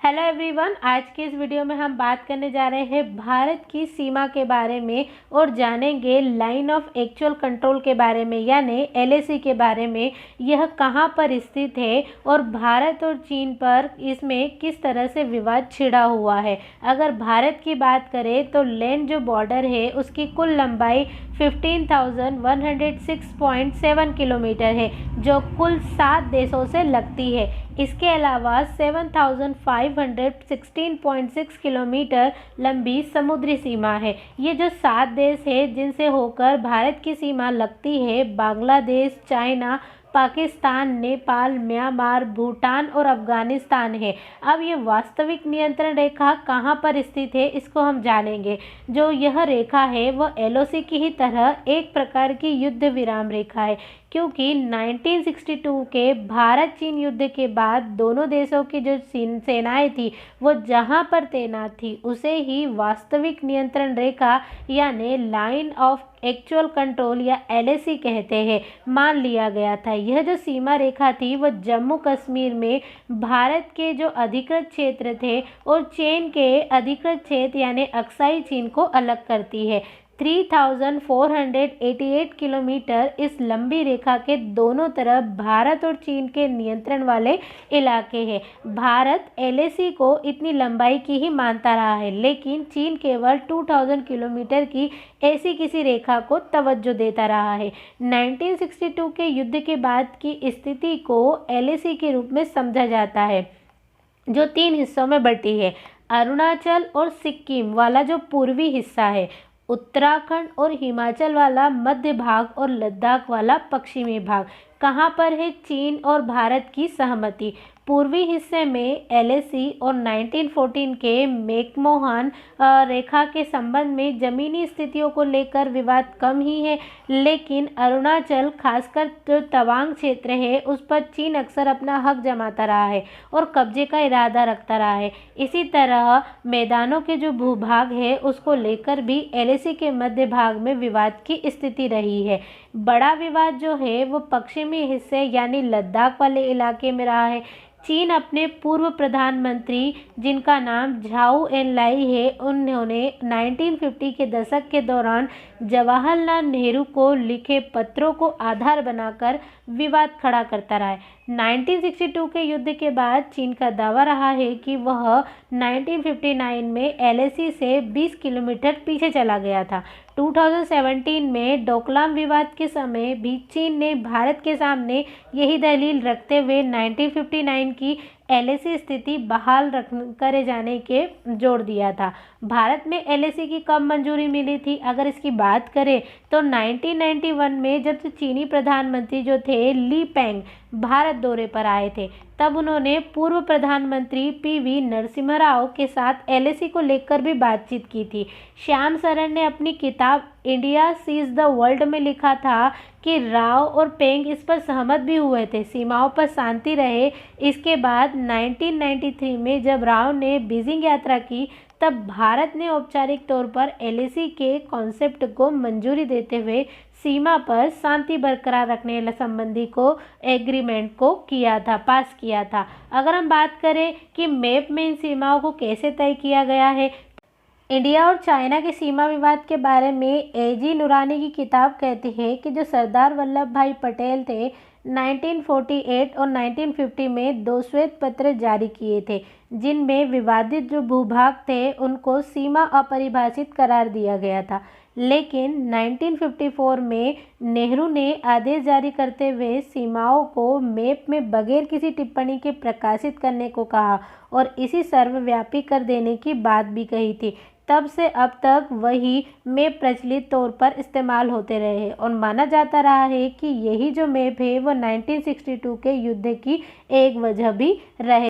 Hello everyone, आज के इस वीडियो में हम बात करने जा रहे हैं भारत की सीमा के बारे में और जानेंगे लाइन ऑफ एक्चुअल कंट्रोल के बारे में, यानी एलएसी के बारे में। यह कहां पर स्थित है और भारत और चीन पर इसमें किस तरह से विवाद छिड़ा हुआ है। अगर भारत की बात करें तो लैंड जो बॉर्डर है उसकी कुल लंबाई 15,106.7 किलोमीटर है, जो कुल 7 देशों से लगती है। इसके अलावा 7,516.6 किलोमीटर लंबी समुद्री सीमा है। ये जो 7 देश है जिनसे होकर भारत की सीमा लगती है, बांग्लादेश, चाइना, पाकिस्तान, नेपाल, म्यांमार, भूटान और अफगानिस्तान है। अब ये वास्तविक नियंत्रण रेखा कहाँ पर स्थित है, इसको हम जानेंगे। जो यह रेखा है वह एलओसी की ही तरह एक प्रकार की युद्ध विराम रेखा है, क्योंकि 1962 के भारत चीन युद्ध के बाद दोनों देशों की जो सेनाएं थी वो जहां पर तैनात थी उसे ही वास्तविक नियंत्रण रेखा यानी लाइन ऑफ एक्चुअल कंट्रोल या एलएसी कहते हैं, मान लिया गया था। यह जो सीमा रेखा थी वह जम्मू कश्मीर में भारत के जो अधिकृत क्षेत्र थे और चीन के अधिकृत क्षेत्र यानी अक्साई चीन को अलग करती है। 3,488 किलोमीटर इस लंबी रेखा के दोनों तरफ भारत और चीन के नियंत्रण वाले इलाके हैं। भारत एलएसी को इतनी लंबाई की ही मानता रहा है, लेकिन चीन केवल 2000 किलोमीटर की ऐसी किसी रेखा को तवज्जो देता रहा है। 1962 के युद्ध के बाद की स्थिति को एलएसी के रूप में समझा जाता है, जो 3 हिस्सों में बटी है। अरुणाचल और सिक्किम वाला जो पूर्वी हिस्सा है, उत्तराखंड और हिमाचल वाला मध्य भाग और लद्दाख वाला पश्चिमी भाग। कहाँ पर है चीन और भारत की सहमति। पूर्वी हिस्से में एलएसी और 1914 के मैकमोहन रेखा के संबंध में जमीनी स्थितियों को लेकर विवाद कम ही है, लेकिन अरुणाचल खासकर जो तवांग क्षेत्र है उस पर चीन अक्सर अपना हक जमाता रहा है और कब्जे का इरादा रखता रहा है। इसी तरह मैदानों के जो भूभाग है उसको लेकर भी एलएसी के मध्य भाग में विवाद की स्थिति रही है। बड़ा विवाद जो है वो पश्चिमी हिस्से यानी लद्दाख वाले इलाके में रहा है। चीन अपने पूर्व प्रधानमंत्री जिनका नाम झाओ एनलाई है, उन्होंने 1950 के दशक के दौरान जवाहरलाल नेहरू को लिखे पत्रों को आधार बनाकर विवाद खड़ा करता रहा है। 1962 के युद्ध के बाद चीन का दावा रहा है कि वह 1959 में एलएसी से 20 किलोमीटर पीछे चला गया था। 2017 में डोकलाम विवाद के समय भी चीन ने भारत के सामने यही दलील रखते हुए 1959 की एलएसी स्थिति बहाल करे जाने के जोर दिया था। भारत में एलएसी की कब मंजूरी मिली थी, अगर इसकी बात करें तो 1991 में जब चीनी प्रधानमंत्री जो थे ली पेंग भारत दौरे पर आए थे, तब उन्होंने पूर्व प्रधानमंत्री पीवी नरसिम्हा राव के साथ एलएसी को लेकर भी बातचीत की थी। श्याम सरन ने अपनी किताब इंडिया सीज द वर्ल्ड में लिखा था कि राव और पेंग इस पर सहमत भी हुए थे, सीमाओं पर शांति रहे। इसके बाद 1993 में जब राव ने बीजिंग यात्रा की, तब भारत ने औपचारिक तौर पर एलएसी के कॉन्सेप्ट को मंजूरी देते हुए सीमा पर शांति बरकरार रखने संबंधी को एग्रीमेंट को पास किया था। अगर हम बात करें कि मैप में इन सीमाओं को कैसे तय किया गया है, इंडिया और चाइना के सीमा विवाद के बारे में एजी नुरानी की किताब कहती है कि जो सरदार वल्लभ भाई पटेल थे 1948 और 1950 में 2 श्वेत पत्र जारी किए थे, जिनमें विवादित जो भूभाग थे उनको सीमा अपरिभाषित करार दिया गया था। लेकिन 1954 में नेहरू ने आदेश जारी करते हुए सीमाओं को मैप में बगैर किसी टिप्पणी के प्रकाशित करने को कहा और इसी सर्वव्यापी कर देने की बात भी कही थी। तब से अब तक वही मैप प्रचलित तौर पर इस्तेमाल होते रहे हैं और माना जाता रहा है कि यही जो मैप है वो 1962 के युद्ध की एक वजह भी रहे।